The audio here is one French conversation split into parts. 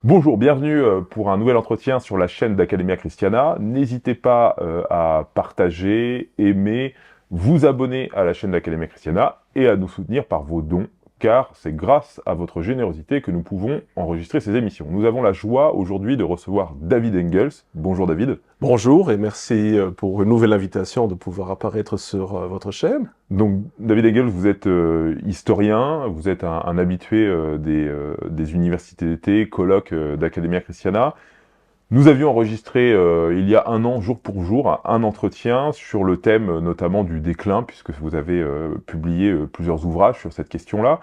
Bonjour, bienvenue pour un nouvel entretien sur la chaîne d'Academia Christiana. N'hésitez pas à partager, aimer, vous abonner à la chaîne d'Academia Christiana et à nous soutenir par vos dons, car c'est grâce à votre générosité que nous pouvons enregistrer ces émissions. Nous avons la joie aujourd'hui de recevoir David Engels. Bonjour David. Bonjour et merci pour une nouvelle invitation de pouvoir apparaître sur votre chaîne. Donc David Engels, vous êtes historien, vous êtes un habitué des universités d'été, colloques d'Academia Christiana. Nous avions enregistré il y a un an, jour pour jour, un entretien sur le thème notamment du déclin, puisque vous avez publié plusieurs ouvrages sur cette question-là.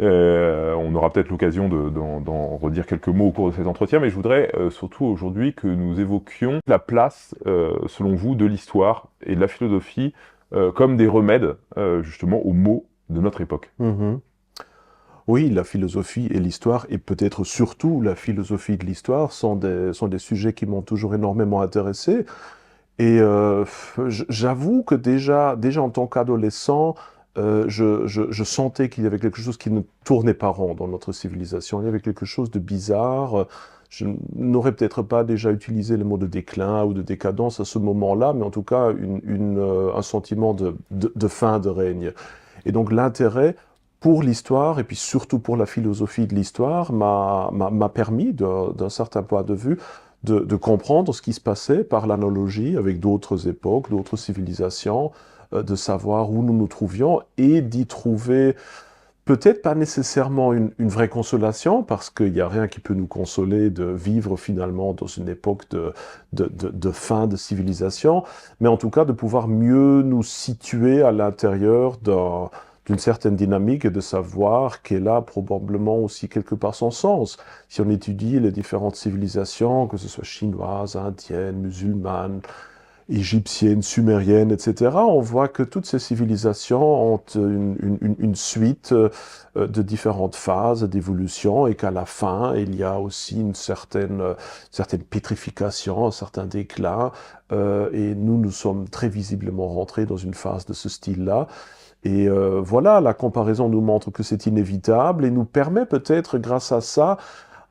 On aura peut-être l'occasion d'en redire quelques mots au cours de cet entretien, mais je voudrais surtout aujourd'hui que nous évoquions la place, selon vous, de l'histoire et de la philosophie comme des remèdes, justement, aux maux de notre époque. Mhm. Oui, la philosophie et l'histoire, et peut-être surtout la philosophie de l'histoire, sont des sujets qui m'ont toujours énormément intéressé. Et j'avoue que déjà en tant qu'adolescent, je sentais qu'il y avait quelque chose qui ne tournait pas rond dans notre civilisation. Il y avait quelque chose de bizarre. Je n'aurais peut-être pas déjà utilisé le mot de déclin ou de décadence à ce moment-là, mais en tout cas un sentiment de fin de règne. Et donc l'intérêt pour l'histoire, et puis surtout pour la philosophie de l'histoire, m'a permis, d'un certain point de vue, de comprendre ce qui se passait par l'analogie avec d'autres époques, d'autres civilisations, de savoir où nous nous trouvions et d'y trouver peut-être pas nécessairement une vraie consolation, parce qu'il n'y a rien qui peut nous consoler de vivre finalement dans une époque de fin de civilisation, mais en tout cas de pouvoir mieux nous situer à l'intérieur d'une certaine dynamique et de savoir qu'elle a probablement aussi quelque part son sens. Si on étudie les différentes civilisations, que ce soit chinoises, indiennes, musulmanes, égyptiennes, sumériennes, etc., on voit que toutes ces civilisations ont une suite de différentes phases d'évolution et qu'à la fin, il y a aussi une certaine pétrification, un certain déclin, et nous sommes très visiblement rentrés dans une phase de ce style-là. Et voilà, la comparaison nous montre que c'est inévitable et nous permet peut-être, grâce à ça,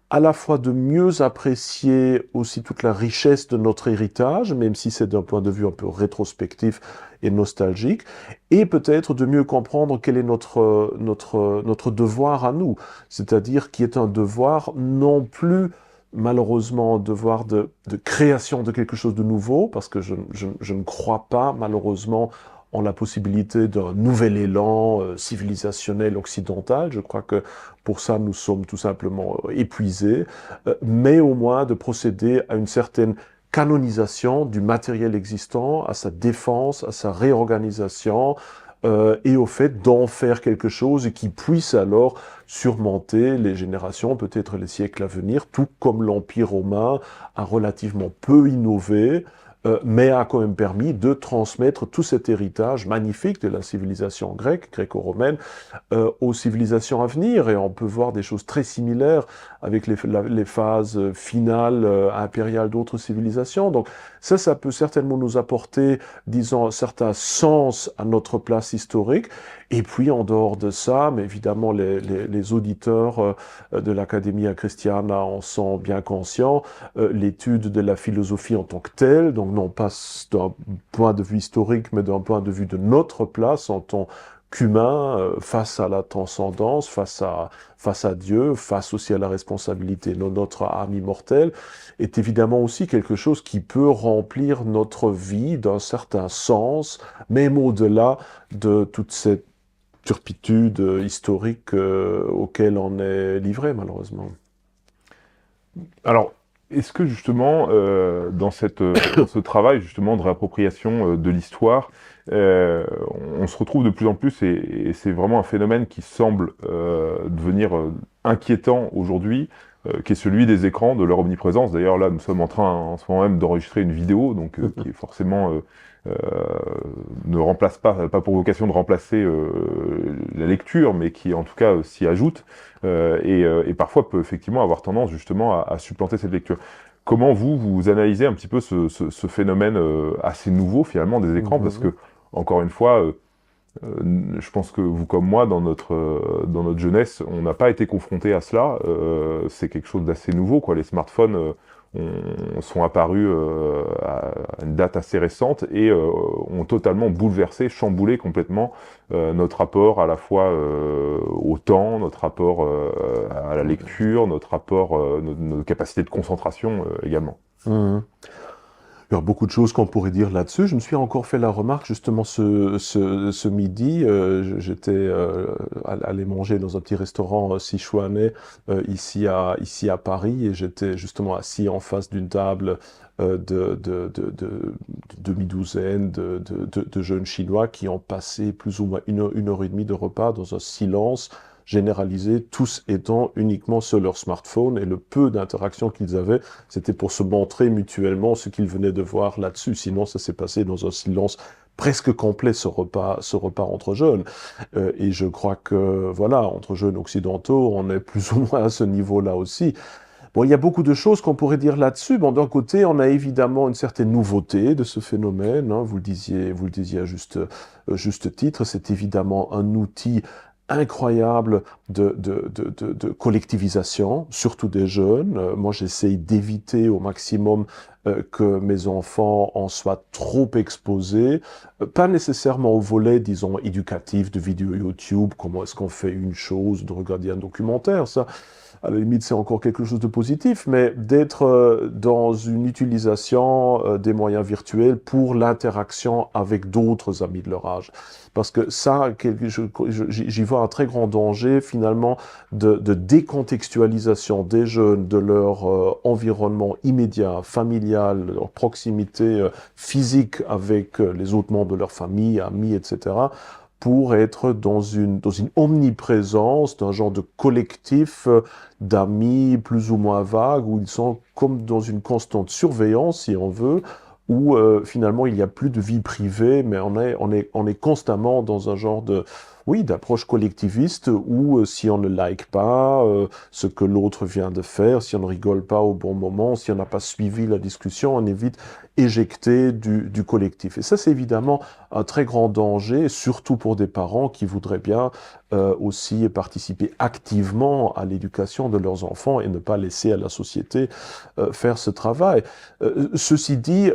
à la fois de mieux apprécier aussi toute la richesse de notre héritage, même si c'est d'un point de vue un peu rétrospectif et nostalgique, et peut-être de mieux comprendre quel est notre devoir à nous, c'est-à-dire qui est un devoir non plus malheureusement un devoir de création de quelque chose de nouveau, parce que je ne crois pas malheureusement en la possibilité d'un nouvel élan civilisationnel occidental. Je crois que pour ça, nous sommes tout simplement épuisés, mais au moins de procéder à une certaine canonisation du matériel existant, à sa défense, à sa réorganisation, et au fait d'en faire quelque chose qui puisse alors surmonter les générations, peut-être les siècles à venir, tout comme l'Empire romain a relativement peu innové, mais a quand même permis de transmettre tout cet héritage magnifique de la civilisation grecque, gréco-romaine, aux civilisations à venir. Et on peut voir des choses très similaires avec les phases finales impériales d'autres civilisations. Donc ça peut certainement nous apporter, disons, un certain sens à notre place historique. Et puis en dehors de ça, mais évidemment les auditeurs de l'Academia Christiana en sont bien conscients, l'étude de la philosophie en tant que telle, donc non pas d'un point de vue historique, mais d'un point de vue de notre place en tant qu'humain face à la transcendance, face à Dieu, face aussi à la responsabilité de notre âme immortelle, est évidemment aussi quelque chose qui peut remplir notre vie d'un certain sens, même au-delà de toute cette turpitude historique auquel on est livré, malheureusement. Alors, est-ce que justement, dans dans ce travail justement de réappropriation de l'histoire, on se retrouve de plus en plus, et c'est vraiment un phénomène qui semble devenir inquiétant aujourd'hui, qui est celui des écrans, de leur omniprésence. D'ailleurs, là, nous sommes en train, en ce moment même, d'enregistrer une vidéo, donc qui est forcément euh, ne remplace pas pour vocation de remplacer la lecture, mais qui en tout cas s'y ajoute, et parfois peut effectivement avoir tendance justement à supplanter cette lecture. Comment vous analysez un petit peu ce phénomène assez nouveau finalement des écrans, parce Mhm. que encore une fois, Je pense que vous comme moi, dans notre jeunesse, on n'a pas été confronté à cela. C'est quelque chose d'assez nouveau, quoi. Les smartphones sont apparus à une date assez récente et ont totalement bouleversé, chamboulé complètement notre rapport à la fois au temps, notre rapport à la lecture, notre rapport, nos capacités de concentration également. Mhm. Il y a beaucoup de choses qu'on pourrait dire là-dessus. Je me suis encore fait la remarque justement ce midi. J'étais allé manger dans un petit restaurant sichuanais ici à Paris et j'étais justement assis en face d'une table de demi-douzaine de jeunes Chinois qui ont passé plus ou moins une heure et demie de repas dans un silence généralisé, tous étant uniquement sur leur smartphone et le peu d'interaction qu'ils avaient c'était pour se montrer mutuellement ce qu'ils venaient de voir là-dessus. Sinon, ça s'est passé dans un silence presque complet, ce repas entre jeunes. Et je crois que, voilà, entre jeunes occidentaux, on est plus ou moins à ce niveau-là aussi. Bon, il y a beaucoup de choses qu'on pourrait dire là-dessus. Bon, d'un côté, on a évidemment une certaine nouveauté de ce phénomène. Hein, vous le disiez à juste titre. C'est évidemment un outil incroyable de collectivisation, surtout des jeunes. Moi, j'essaye d'éviter au maximum que mes enfants en soient trop exposés, pas nécessairement au volet, disons, éducatif de vidéos YouTube, comment est-ce qu'on fait une chose, de regarder un documentaire, ça, à la limite, c'est encore quelque chose de positif, mais d'être dans une utilisation des moyens virtuels pour l'interaction avec d'autres amis de leur âge. Parce que ça, j'y vois un très grand danger, finalement, de décontextualisation des jeunes, de leur environnement immédiat, familial, de leur proximité physique avec les autres membres de leur famille, amis, etc., pour être dans une omniprésence d'un genre de collectif d'amis plus ou moins vagues, où ils sont comme dans une constante surveillance, si on veut, où finalement il n'y a plus de vie privée, mais on est constamment dans un genre de, oui, d'approche collectiviste où si on ne like pas ce que l'autre vient de faire, si on ne rigole pas au bon moment, si on n'a pas suivi la discussion, on est vite éjecté du collectif. Et ça, c'est évidemment un très grand danger, surtout pour des parents qui voudraient bien aussi participer activement à l'éducation de leurs enfants et ne pas laisser à la société faire ce travail. Ceci dit,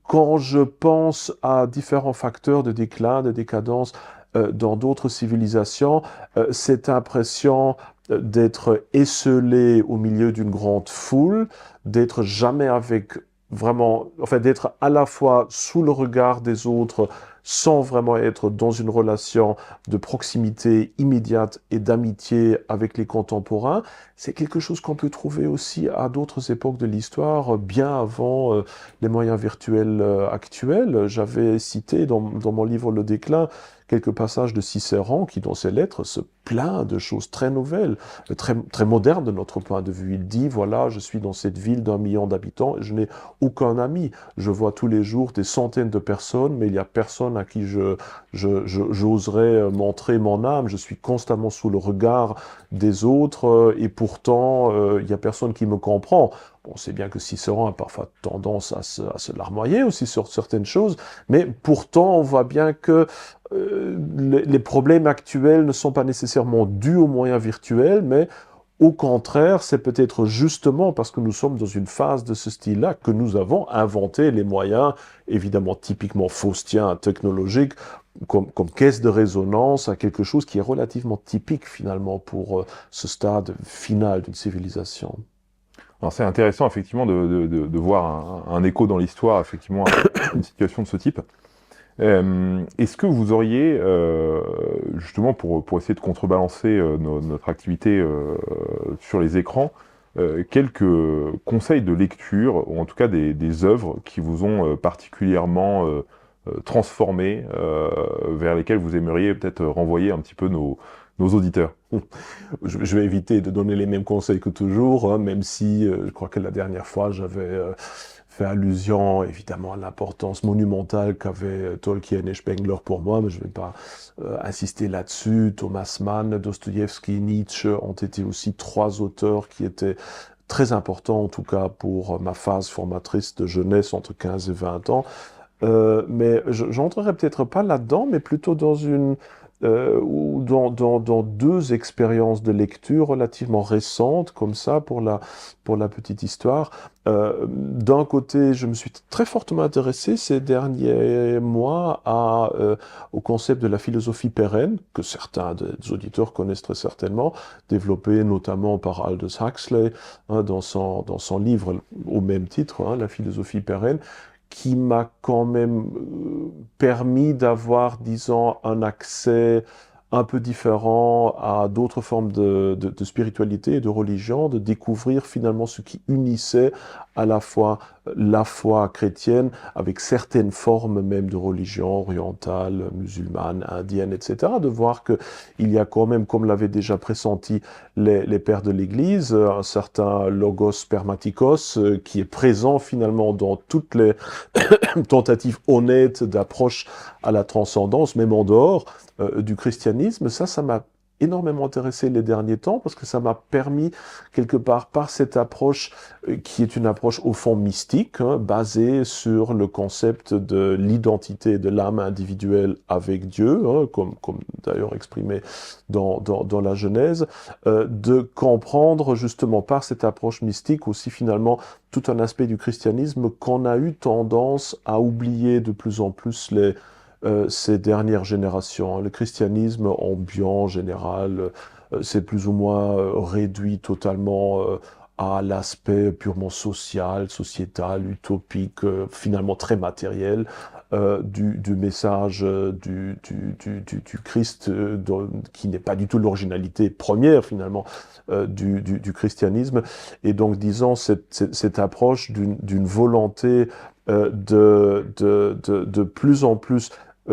quand je pense à différents facteurs de déclin, de décadence dans d'autres civilisations, cette impression d'être esseulé au milieu d'une grande foule, d'être jamais avec vraiment, enfin d'être à la fois sous le regard des autres sans vraiment être dans une relation de proximité immédiate et d'amitié avec les contemporains, c'est quelque chose qu'on peut trouver aussi à d'autres époques de l'histoire, bien avant les moyens virtuels actuels. J'avais cité dans mon livre Le Déclin quelques passages de Cicéron qui, dans ses lettres, se plaint de choses très nouvelles, très modernes de notre point de vue. Il dit, voilà, je suis dans cette ville d'1 million d'habitants et je n'ai aucun ami. Je vois tous les jours des centaines de personnes, mais il n'y a personne à qui j'oserais montrer mon âme. Je suis constamment sous le regard des autres et pourtant, il n'y a personne qui me comprend. On sait bien que Cicéron a parfois tendance à se larmoyer aussi sur certaines choses, mais pourtant, on voit bien que les problèmes actuels ne sont pas nécessairement dus aux moyens virtuels, mais au contraire, c'est peut-être justement parce que nous sommes dans une phase de ce style-là que nous avons inventé les moyens, évidemment typiquement faustiens, technologiques, comme caisse de résonance à quelque chose qui est relativement typique finalement pour ce stade final d'une civilisation. Alors c'est intéressant effectivement de voir un écho dans l'histoire, effectivement, à une situation de ce type. Est-ce que vous auriez, justement pour essayer de contrebalancer notre activité sur les écrans, quelques conseils de lecture, ou en tout cas des œuvres qui vous ont particulièrement transformé, vers lesquelles vous aimeriez peut-être renvoyer un petit peu nos auditeurs? Je vais éviter de donner les mêmes conseils que toujours, hein, même si je crois que la dernière fois j'avais fait allusion évidemment à l'importance monumentale qu'avaient Tolkien et Spengler pour moi, mais je ne vais pas insister là-dessus. Thomas Mann, Dostoïevski, Nietzsche ont été aussi 3 auteurs qui étaient très importants, en tout cas pour ma phase formatrice de jeunesse entre 15 et 20 ans. Mais j'entrerai peut-être pas là-dedans, mais plutôt dans ou dans deux expériences de lecture relativement récentes, comme ça, pour la petite histoire. D'un côté, je me suis très fortement intéressé ces derniers mois au concept de la philosophie pérenne, que certains des auditeurs connaissent très certainement, développé notamment par Aldous Huxley, hein, dans son livre au même titre, hein, La philosophie pérenne, qui m'a quand même permis d'avoir, disons, un accès un peu différent à d'autres formes de spiritualité et de religion, de découvrir finalement ce qui unissait à la fois la foi chrétienne avec certaines formes même de religion orientale, musulmane, indienne, etc., de voir que il y a quand même, comme l'avaient déjà pressenti les pères de l'Église, un certain logos spermatikos qui est présent finalement dans toutes les tentative honnête d'approche à la transcendance, même en dehors du christianisme. Ça m'a énormément intéressé les derniers temps parce que ça m'a permis quelque part par cette approche qui est une approche au fond mystique, hein, basée sur le concept de l'identité de l'âme individuelle avec Dieu, hein, comme d'ailleurs exprimé dans la Genèse, de comprendre justement par cette approche mystique aussi finalement tout un aspect du christianisme qu'on a eu tendance à oublier de plus en plus ces dernières générations. Le christianisme ambiant en général, c'est plus ou moins réduit totalement à l'aspect purement social, sociétal, utopique, finalement très matériel du message du Christ, qui n'est pas du tout l'originalité première finalement du christianisme. Et donc, disons, cette approche d'une volonté de plus en plus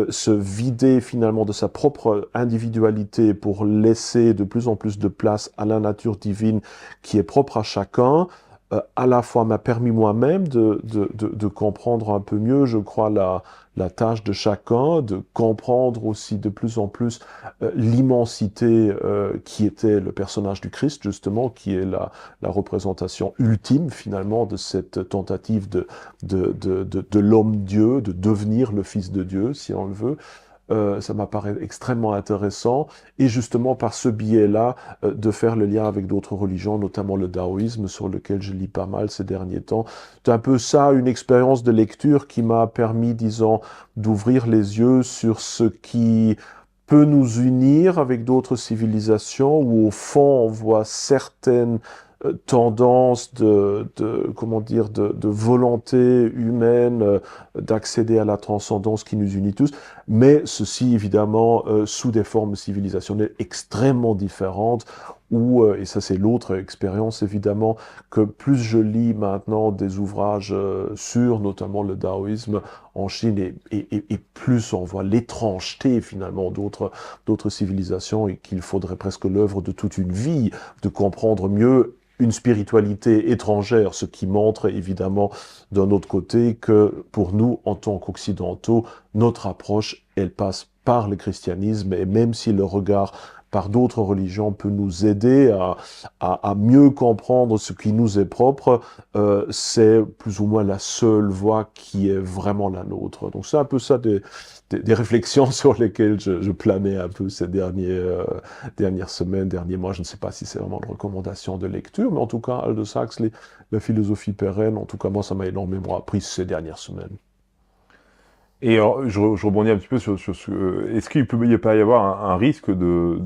se vider finalement de sa propre individualité pour laisser de plus en plus de place à la nature divine qui est propre à chacun, à la fois m'a permis moi-même de comprendre un peu mieux, je crois, la tâche de chacun, de comprendre aussi de plus en plus l'immensité qui était le personnage du Christ, justement, qui est la représentation ultime, finalement, de cette tentative de l'homme-dieu, de devenir le Fils de Dieu, si on le veut. Ça m'apparaît extrêmement intéressant, et justement par ce biais-là, de faire le lien avec d'autres religions, notamment le taoïsme, sur lequel je lis pas mal ces derniers temps. C'est un peu ça, une expérience de lecture qui m'a permis, disons, d'ouvrir les yeux sur ce qui peut nous unir avec d'autres civilisations, où au fond on voit certaines tendances comment dire, de volonté humaine d'accéder à la transcendance qui nous unit tous, mais ceci évidemment sous des formes civilisationnelles extrêmement différentes, où, et ça c'est l'autre expérience évidemment, que plus je lis maintenant des ouvrages sur notamment le taoïsme en Chine, et plus on voit l'étrangeté finalement d'autres civilisations, et qu'il faudrait presque l'œuvre de toute une vie de comprendre mieux une spiritualité étrangère, ce qui montre évidemment d'un autre côté que pour nous, en tant qu'occidentaux, notre approche, elle passe par le christianisme, et même si le regard par d'autres religions peut nous aider à mieux comprendre ce qui nous est propre, c'est plus ou moins la seule voie qui est vraiment la nôtre. Donc c'est un peu ça des réflexions sur lesquelles je planais un peu ces dernières semaines, derniers mois. Je ne sais pas si c'est vraiment une recommandation de lecture, mais en tout cas, Aldous Huxley, la philosophie pérenne, en tout cas moi ça m'a énormément appris ces dernières semaines. Et alors, je rebondis un petit peu sur ce... Est-ce qu'il peut y pas y avoir un risque de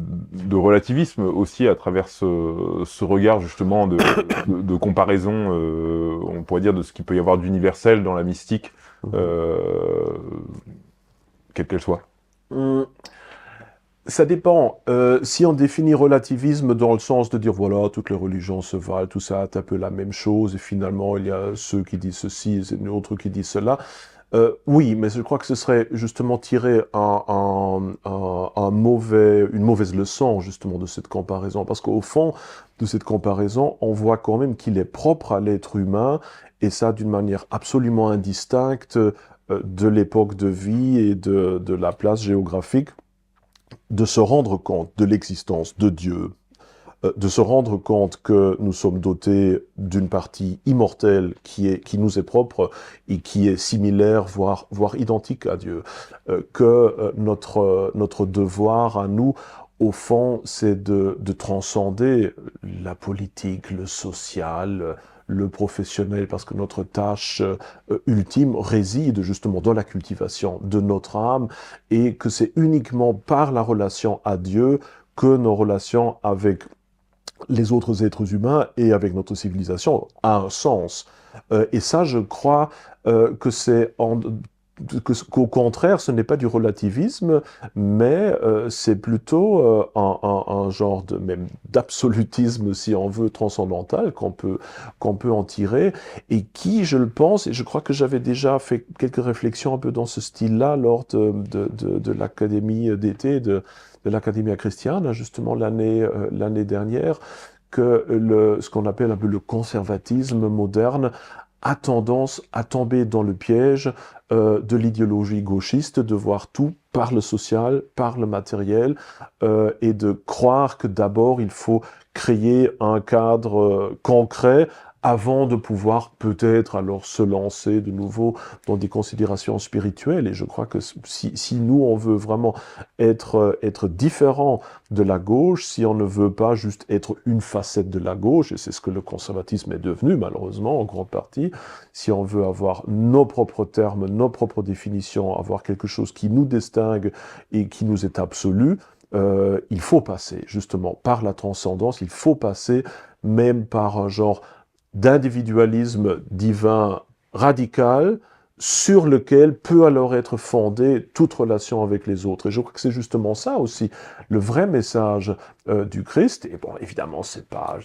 relativisme aussi à travers ce regard justement de comparaison, on pourrait dire, de ce qu'il peut y avoir d'universel dans la mystique, Mhm. euh, quelle qu'elle soit? Hum, Ça dépend. Si on définit relativisme dans le sens de dire, voilà, toutes les religions se valent, tout ça est un peu la même chose, et finalement il y a ceux qui disent ceci et d'autres qui disent cela. Oui, mais je crois que ce serait justement tirer une mauvaise leçon justement de cette comparaison, parce qu'au fond de cette comparaison, on voit quand même qu'il est propre à l'être humain, et ça d'une manière absolument indistincte de l'époque de vie et de la place géographique, de se rendre compte de l'existence de Dieu, de se rendre compte que nous sommes dotés d'une partie immortelle qui nous est propre et qui est similaire, voire identique à Dieu. Que notre devoir à nous, au fond, c'est de transcender la politique, le social, le professionnel, parce que notre tâche ultime réside justement dans la cultivation de notre âme, et que c'est uniquement par la relation à Dieu que nos relations avec les autres êtres humains et avec notre civilisation a un sens. Et ça, je crois que qu'au contraire, ce n'est pas du relativisme, mais c'est plutôt un genre même d'absolutisme, si on veut, transcendantal, qu'on peut en tirer, et qui, je le pense, et je crois que j'avais déjà fait quelques réflexions un peu dans ce style-là lors de l'académie d'été de l'Académie chrétienne, justement l'année dernière, que ce qu'on appelle un peu le conservatisme moderne a tendance à tomber dans le piège de l'idéologie gauchiste, de voir tout par le social, par le matériel, et de croire que d'abord il faut créer un cadre concret avant de pouvoir peut-être alors se lancer de nouveau dans des considérations spirituelles. Et je crois que si nous, on veut vraiment être différent de la gauche, si on ne veut pas juste être une facette de la gauche, et c'est ce que le conservatisme est devenu malheureusement en grande partie, si on veut avoir nos propres termes, nos propres définitions, avoir quelque chose qui nous distingue et qui nous est absolu, il faut passer justement par la transcendance, il faut passer même par un genre d'individualisme divin radical sur lequel peut alors être fondée toute relation avec les autres. Et je crois que c'est justement ça aussi, le vrai message du Christ. Et bon, évidemment, c'est pas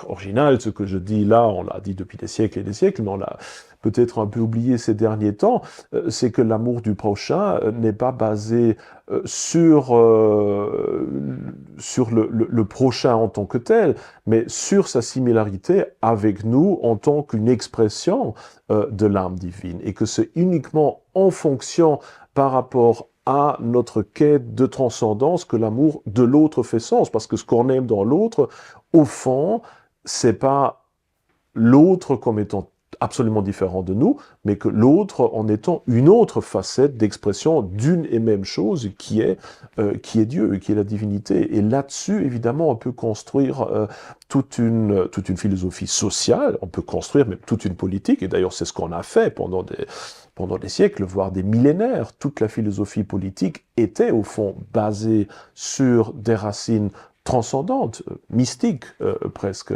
original ce que je dis là, on l'a dit depuis des siècles et des siècles, mais on l'a peut-être un peu oublié ces derniers temps, c'est que l'amour du prochain n'est pas basé sur le prochain en tant que tel, mais sur sa similarité avec nous en tant qu'une expression de l'âme divine, et que c'est uniquement en fonction par rapport à notre quête de transcendance que l'amour de l'autre fait sens, parce que ce qu'on aime dans l'autre, au fond, c'est pas l'autre comme étant absolument différent de nous, mais que l'autre en étant une autre facette d'expression d'une et même chose qui est Dieu, qui est la divinité. Et là-dessus, évidemment, on peut construire toute une philosophie sociale, on peut construire même toute une politique, et d'ailleurs c'est ce qu'on a fait pendant des siècles, voire des millénaires. Toute la philosophie politique était au fond basée sur des racines transcendantes, mystiques presque.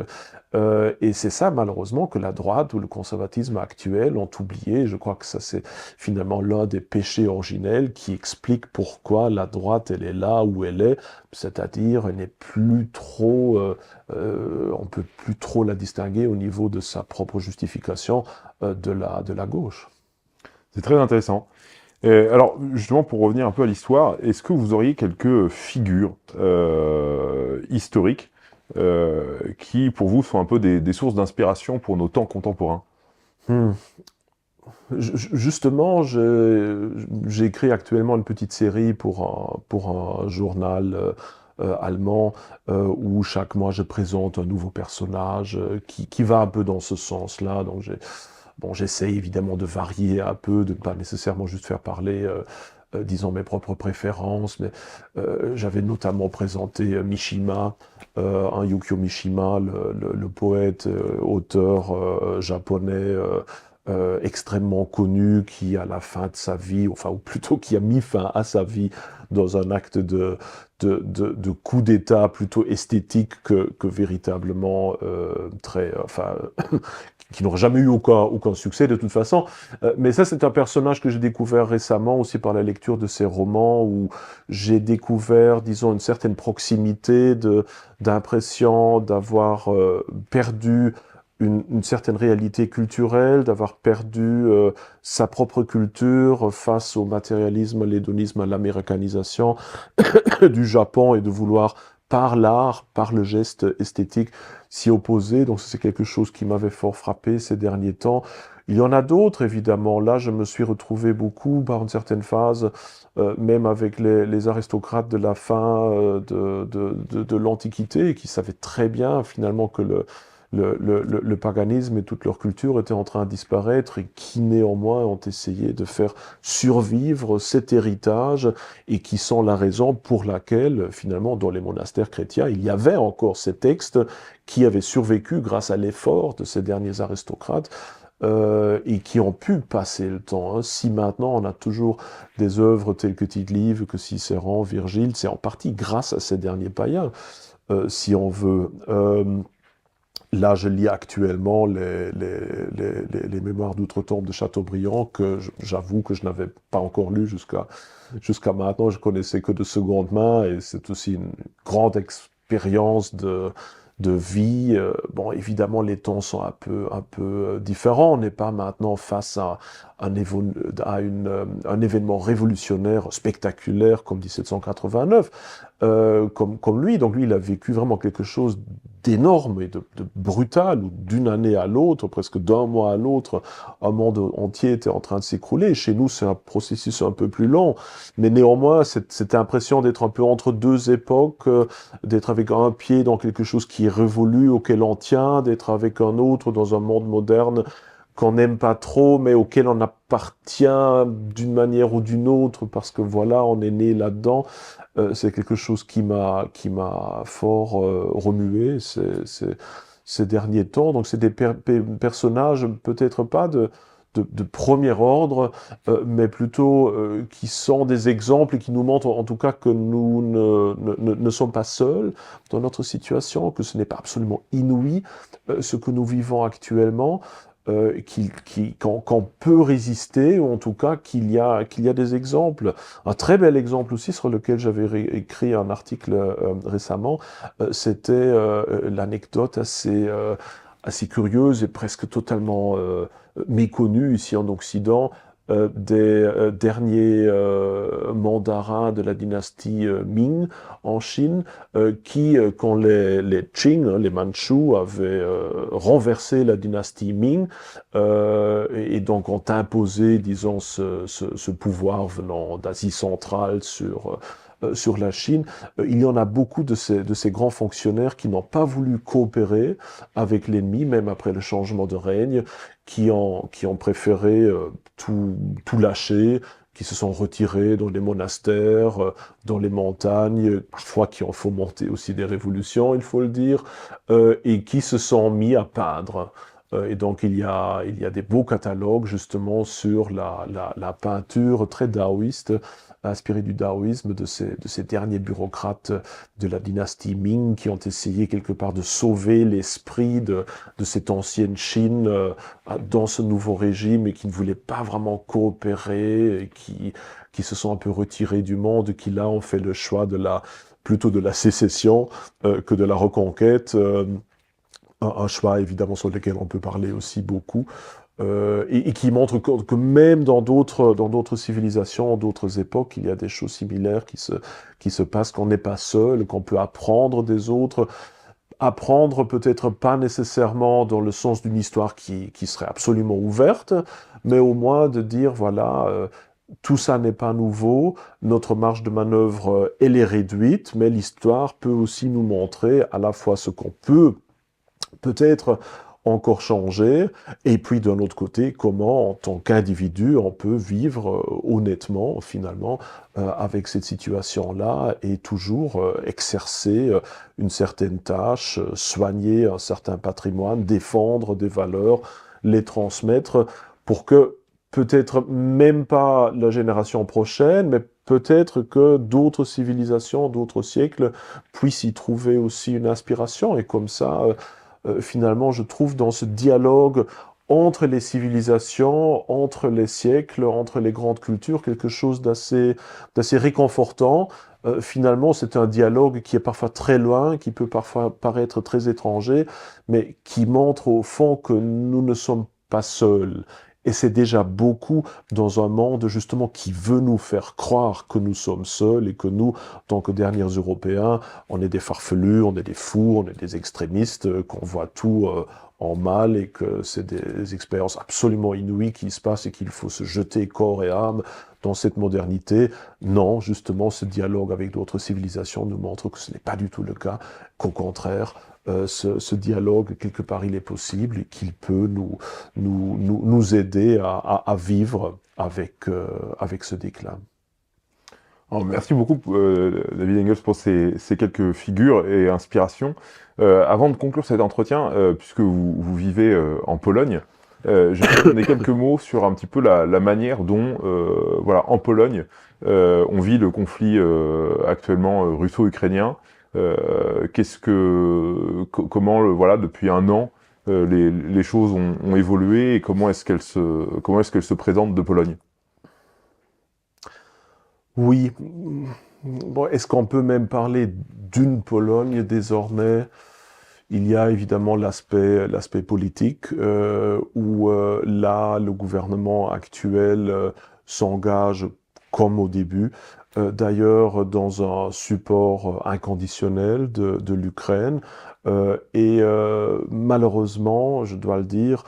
Et c'est ça, malheureusement, que la droite ou le conservatisme actuel ont oublié. Je crois que ça, c'est finalement l'un des péchés originels qui explique pourquoi la droite, elle est là où elle est, c'est-à-dire elle n'est plus trop, on peut plus trop la distinguer au niveau de sa propre justification de la gauche. C'est très intéressant. Alors, justement, pour revenir un peu à l'histoire, est-ce que vous auriez quelques figures historiques qui, pour vous, sont un peu des sources d'inspiration pour nos temps contemporains? Hmm. Justement, j'écris actuellement une petite série pour un journal allemand où chaque mois je présente un nouveau personnage qui va un peu dans ce sens-là. Donc j'essaie évidemment de varier un peu, de ne pas nécessairement juste faire parler, disons, mes propres préférences, mais j'avais notamment présenté Mishima, un Yukio Mishima, le poète, auteur japonais, extrêmement connu, qui à la fin de sa vie, enfin, ou plutôt qui a mis fin à sa vie dans un acte de coup d'État plutôt esthétique que véritablement enfin, qui n'aurait jamais eu aucun succès de toute façon. Mais ça, c'est un personnage que j'ai découvert récemment aussi par la lecture de ses romans, où j'ai découvert, disons, une certaine proximité d'impression d'avoir perdu une certaine réalité culturelle, d'avoir perdu sa propre culture face au matérialisme, à l'hédonisme, à l'américanisation du Japon, et de vouloir, par l'art, par le geste esthétique, s'y opposer. Donc c'est quelque chose qui m'avait fort frappé ces derniers temps. Il y en a d'autres, évidemment. Là, je me suis retrouvé beaucoup par une certaine phase, même avec les aristocrates de la fin de l'Antiquité, qui savaient très bien, finalement, que le paganisme et toute leur culture étaient en train de disparaître et qui néanmoins ont essayé de faire survivre cet héritage et qui sont la raison pour laquelle finalement dans les monastères chrétiens il y avait encore ces textes qui avaient survécu grâce à l'effort de ces derniers aristocrates et qui ont pu passer le temps. Hein. Si maintenant on a toujours des œuvres telles que Tite-Live, que Cicéron, Virgile, c'est en partie grâce à ces derniers païens, si on veut. Là, je lis actuellement les Mémoires d'outre-tombe de Chateaubriand, que j'avoue que je n'avais pas encore lu jusqu'à maintenant. Je connaissais que de seconde main, et c'est aussi une grande expérience de vie. Bon, évidemment, les temps sont un peu différents. On n'est pas maintenant face à un événement révolutionnaire, spectaculaire, comme 1789, comme lui. Donc lui, il a vécu vraiment quelque chose d'énorme et de brutal, où d'une année à l'autre, presque d'un mois à l'autre, un monde entier était en train de s'écrouler. Chez nous, c'est un processus un peu plus lent, mais néanmoins, cette impression d'être un peu entre deux époques, d'être avec un pied dans quelque chose qui est révolu, auquel on tient, d'être avec un autre dans un monde moderne qu'on n'aime pas trop, mais auquel on appartient d'une manière ou d'une autre, parce que voilà, on est né là-dedans. C'est quelque chose qui m'a fort remué ces derniers temps. Donc c'est des personnages peut-être pas de premier ordre, mais plutôt qui sont des exemples et qui nous montrent en tout cas que nous ne sommes pas seuls dans notre situation, que ce n'est pas absolument inouï ce que nous vivons actuellement, qu'on peut résister, ou en tout cas qu'il y a des exemples. Un très bel exemple aussi sur lequel j'avais écrit un article récemment, c'était l'anecdote assez curieuse et presque totalement méconnue ici en Occident, des derniers mandarins de la dynastie Ming en Chine, qui, quand les Qing, hein, les Mandchous, avaient renversé la dynastie Ming, et donc ont imposé, disons, ce pouvoir venant d'Asie centrale sur la Chine. Il y en a beaucoup de ces grands fonctionnaires qui n'ont pas voulu coopérer avec l'ennemi, même après le changement de règne, qui ont préféré tout lâcher, qui se sont retirés dans les monastères, dans les montagnes, parfois qui ont fomenté aussi des révolutions, il faut le dire, et qui se sont mis à peindre. Et donc il y a des beaux catalogues justement sur la peinture très taoïste, inspirée du taoïsme de ces derniers bureaucrates de la dynastie Ming qui ont essayé quelque part de sauver l'esprit de cette ancienne Chine dans ce nouveau régime, et qui ne voulaient pas vraiment coopérer, et qui se sont un peu retirés du monde, qui là ont fait le choix plutôt de la sécession que de la reconquête. Un choix évidemment sur lequel on peut parler aussi beaucoup, et qui montre que même dans d'autres civilisations, d'autres époques, il y a des choses similaires qui se passent, qu'on n'est pas seul, qu'on peut apprendre des autres, apprendre peut-être pas nécessairement dans le sens d'une histoire qui serait absolument ouverte, mais au moins de dire, voilà, tout ça n'est pas nouveau, notre marge de manœuvre, elle est réduite, mais l'histoire peut aussi nous montrer à la fois ce qu'on peut-être encore changer, et puis d'un autre côté, comment en tant qu'individu on peut vivre honnêtement finalement avec cette situation-là, et toujours exercer une certaine tâche, soigner un certain patrimoine, défendre des valeurs, les transmettre, pour que peut-être même pas la génération prochaine, mais peut-être que d'autres civilisations, d'autres siècles puissent y trouver aussi une inspiration, et comme ça finalement, je trouve dans ce dialogue entre les civilisations, entre les siècles, entre les grandes cultures, quelque chose d'assez réconfortant. Finalement, c'est un dialogue qui est parfois très loin, qui peut parfois paraître très étranger, mais qui montre au fond que nous ne sommes pas seuls. Et c'est déjà beaucoup dans un monde justement qui veut nous faire croire que nous sommes seuls, et que nous, en tant que derniers Européens, on est des farfelus, on est des fous, on est des extrémistes, qu'on voit tout en mal et que c'est des expériences absolument inouïes qui se passent et qu'il faut se jeter corps et âme dans cette modernité. Non, justement, ce dialogue avec d'autres civilisations nous montre que ce n'est pas du tout le cas, qu'au contraire, ce dialogue, quelque part, il est possible et qu'il peut nous aider à vivre avec ce déclin. Alors, merci beaucoup, David Engels, pour ces quelques figures et inspirations. Avant de conclure cet entretien, puisque vous vivez en Pologne, j'aimerais donner quelques mots sur un petit peu la manière dont, voilà, en Pologne, on vit le conflit actuellement russo-ukrainien. Comment, voilà, depuis un an, les choses ont évolué et comment est-ce qu'elles se présentent de Pologne? Oui, bon, est-ce qu'on peut même parler d'une Pologne désormais? Il y a évidemment l'aspect politique, où là, le gouvernement actuel s'engage comme au début, d'ailleurs dans un support inconditionnel de l'Ukraine. Et malheureusement, je dois le dire,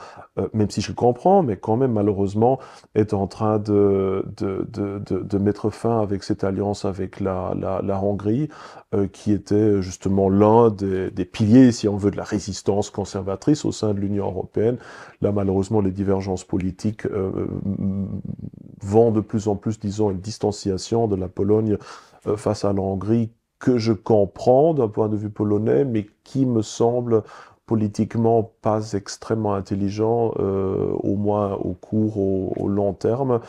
même si je le comprends, mais quand même malheureusement, est en train de mettre fin avec cette alliance avec la Hongrie, qui était justement l'un des piliers, si on veut, de la résistance conservatrice au sein de l'Union européenne. Là, malheureusement, les divergences politiques vont de plus en plus, disons, une distanciation de la Pologne face à la Hongrie, que je comprends d'un point de vue polonais, mais qui me semble politiquement pas extrêmement intelligent, au moins au long terme.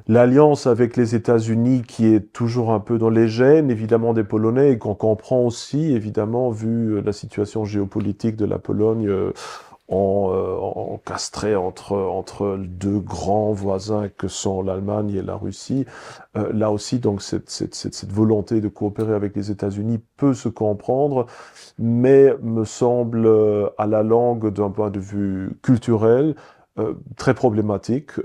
L'alliance avec les États-Unis qui est toujours un peu dans les gènes, évidemment, des Polonais, et qu'on comprend aussi, évidemment, vu la situation géopolitique de la Pologne, encastrée entre deux grands voisins que sont l'Allemagne et la Russie. Là aussi, donc, cette volonté de coopérer avec les États-Unis peut se comprendre, mais me semble, à la longue, d'un point de vue culturel, très problématique,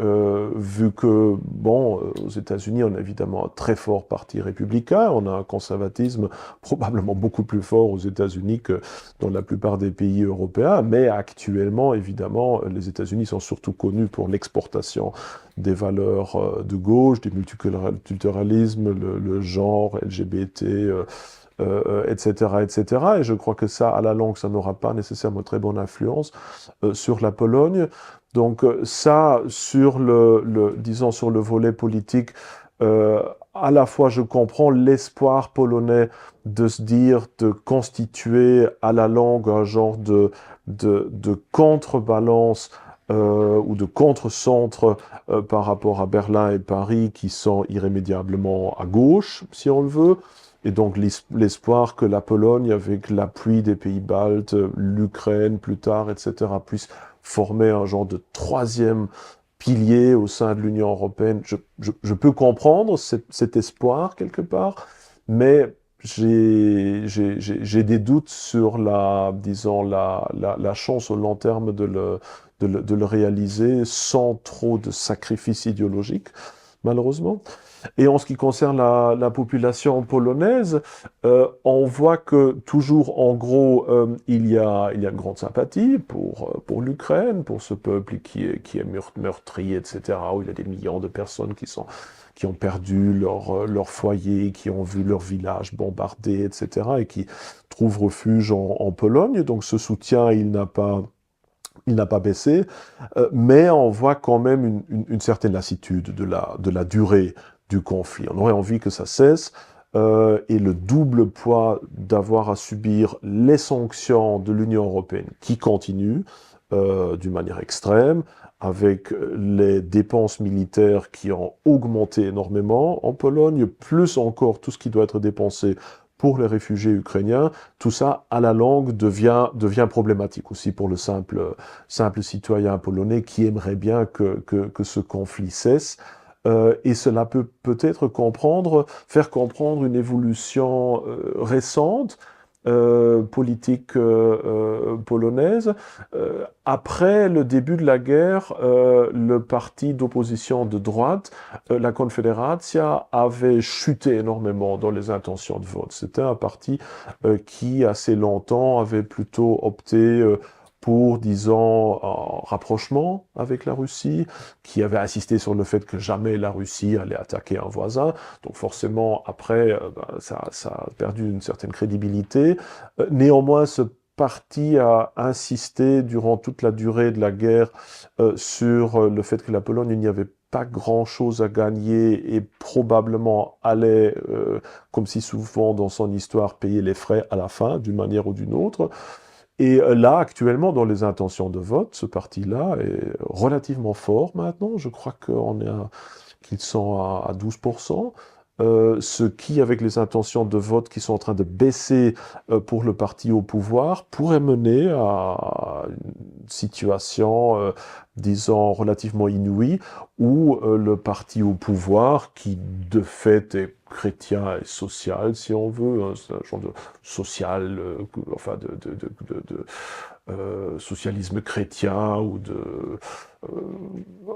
vu que, bon, aux États-Unis, on a évidemment un très fort parti républicain, on a un conservatisme probablement beaucoup plus fort aux États-Unis que dans la plupart des pays européens, mais actuellement, évidemment, les États-Unis sont surtout connus pour l'exportation des valeurs de gauche, du multiculturalisme, le genre, LGBT, etc., etc. Et je crois que ça, à la longue, ça n'aura pas nécessairement très bonne influence sur la Pologne. Donc ça, disons, sur le volet politique, euh, à la fois je comprends l'espoir polonais de se dire, de constituer à la longue un genre de contrebalance, ou de contre-centre par rapport à Berlin et Paris, qui sont irrémédiablement à gauche, si on le veut. Et donc l'espoir que la Pologne, avec l'appui des pays baltes, l'Ukraine plus tard, etc., puisse former un genre de troisième pilier au sein de l'Union européenne. Je peux comprendre cet espoir quelque part, mais j'ai des doutes sur disons, la chance au long terme de le réaliser sans trop de sacrifices idéologiques, malheureusement. Et en ce qui concerne la population polonaise, on voit que toujours, en gros, il y a une grande sympathie pour l'Ukraine, pour ce peuple qui est meurtri, etc., où il y a des millions de personnes qui ont perdu leur foyer, qui ont vu leur village bombardé, etc., et qui trouvent refuge en Pologne. Donc ce soutien, il n'a pas baissé, mais on voit quand même une certaine lassitude de la durée du conflit. On aurait envie que ça cesse, et le double poids d'avoir à subir les sanctions de l'Union européenne qui continuent d'une manière extrême, avec les dépenses militaires qui ont augmenté énormément en Pologne, plus encore tout ce qui doit être dépensé pour les réfugiés ukrainiens, tout ça, à la longue, devient problématique aussi pour le simple citoyen polonais qui aimerait bien que ce conflit cesse. Et cela peut peut-être faire comprendre une évolution récente, politique polonaise. Après le début de la guerre, le parti d'opposition de droite, la Konfederacja, avait chuté énormément dans les intentions de vote. C'était un parti qui, assez longtemps, avait plutôt opté pour, disons, un rapprochement avec la Russie, qui avait insisté sur le fait que jamais la Russie allait attaquer un voisin. Donc forcément, après, ça a perdu une certaine crédibilité. Néanmoins, ce parti a insisté durant toute la durée de la guerre sur le fait que la Pologne, il n'y avait pas grand-chose à gagner et probablement allait, comme si souvent dans son histoire, payer les frais à la fin, d'une manière ou d'une autre. Et là, actuellement, dans les intentions de vote, ce parti-là est relativement fort maintenant. Je crois qu'ils sont à 12%. Ce qui, avec les intentions de vote qui sont en train de baisser pour le parti au pouvoir, pourrait mener à une situation, disons, relativement inouïe, où le parti au pouvoir, qui de fait est chrétien et social, si on veut, hein, c'est un genre de social, enfin socialisme chrétien ou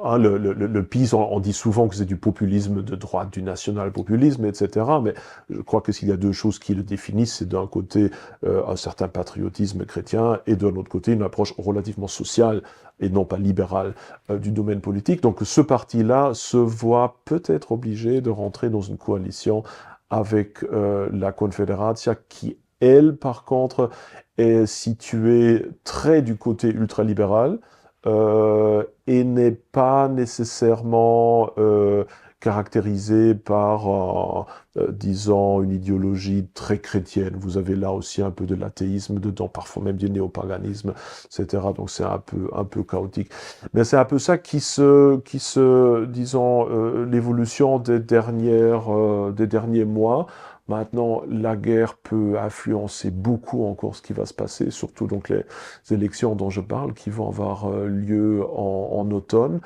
hein, le PiS, on dit souvent que c'est du populisme de droite, du national-populisme, etc. Mais je crois que s'il y a deux choses qui le définissent, c'est d'un côté un certain patriotisme chrétien et d'un autre côté une approche relativement sociale et non pas libérale du domaine politique. Donc ce parti-là se voit peut-être obligé de rentrer dans une coalition avec la Confederacja qui, elle, par contre, est située très du côté ultralibéral et n'est pas nécessairement caractérisée par, disons, une idéologie très chrétienne. Vous avez là aussi un peu de l'athéisme dedans, parfois même du néopaganisme, etc. Donc c'est un peu chaotique. Mais c'est un peu ça disons, l'évolution des derniers mois. Maintenant, la guerre peut influencer beaucoup encore ce qui va se passer, surtout donc les élections dont je parle, qui vont avoir lieu en automne.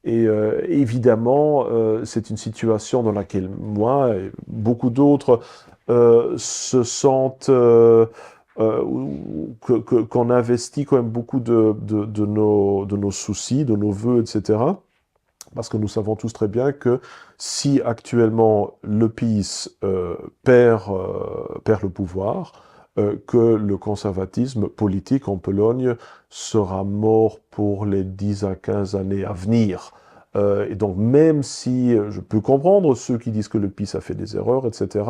Et évidemment, c'est une situation dans laquelle moi et beaucoup d'autres se sentent qu'on investit quand même beaucoup de nos soucis, de nos vœux, etc. Parce que nous savons tous très bien que si actuellement le PiS perd le pouvoir, que le conservatisme politique en Pologne sera mort pour les 10 à 15 années à venir. Et donc même si je peux comprendre ceux qui disent que le PiS a fait des erreurs, etc.,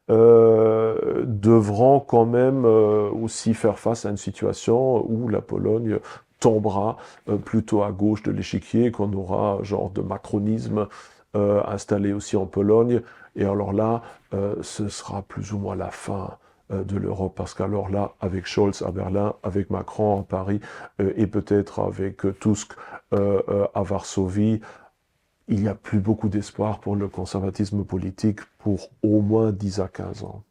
devront quand même aussi faire face à une situation où la Pologne tombera plutôt à gauche de l'échiquier, qu'on aura un genre de macronisme installé aussi en Pologne. Et alors là, ce sera plus ou moins la fin de l'Europe, parce qu'alors là, avec Scholz à Berlin, avec Macron à Paris, et peut-être avec Tusk à Varsovie, il n'y a plus beaucoup d'espoir pour le conservatisme politique pour au moins 10 à 15 ans.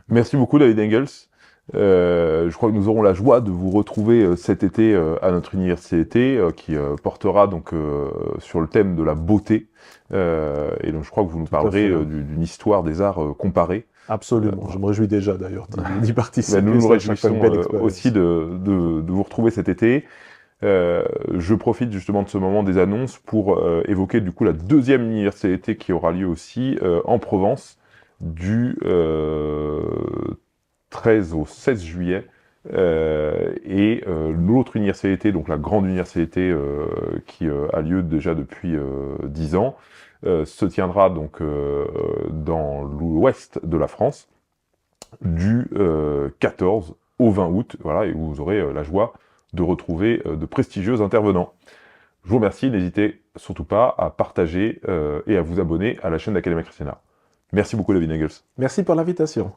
Merci beaucoup, David Engels. Je crois que nous aurons la joie de vous retrouver cet été à notre université qui portera donc sur le thème de la beauté. Et donc je crois que vous nous parlerez d'une histoire des arts comparés. Absolument, je me réjouis déjà d'ailleurs d'y participer. Nous nous réjouissons aussi de vous retrouver cet été. Je profite justement de ce moment des annonces pour évoquer du coup la deuxième université qui aura lieu aussi en Provence du 13 au 16 juillet et l'autre université, donc la grande université qui a lieu déjà depuis 10 ans, se tiendra donc dans l'ouest de la France du 14 au 20 août, voilà, et vous aurez la joie de retrouver de prestigieux intervenants. Je vous remercie, n'hésitez surtout pas à partager et à vous abonner à la chaîne d'Academia Christiana. Merci beaucoup, David Engels. Merci pour l'invitation.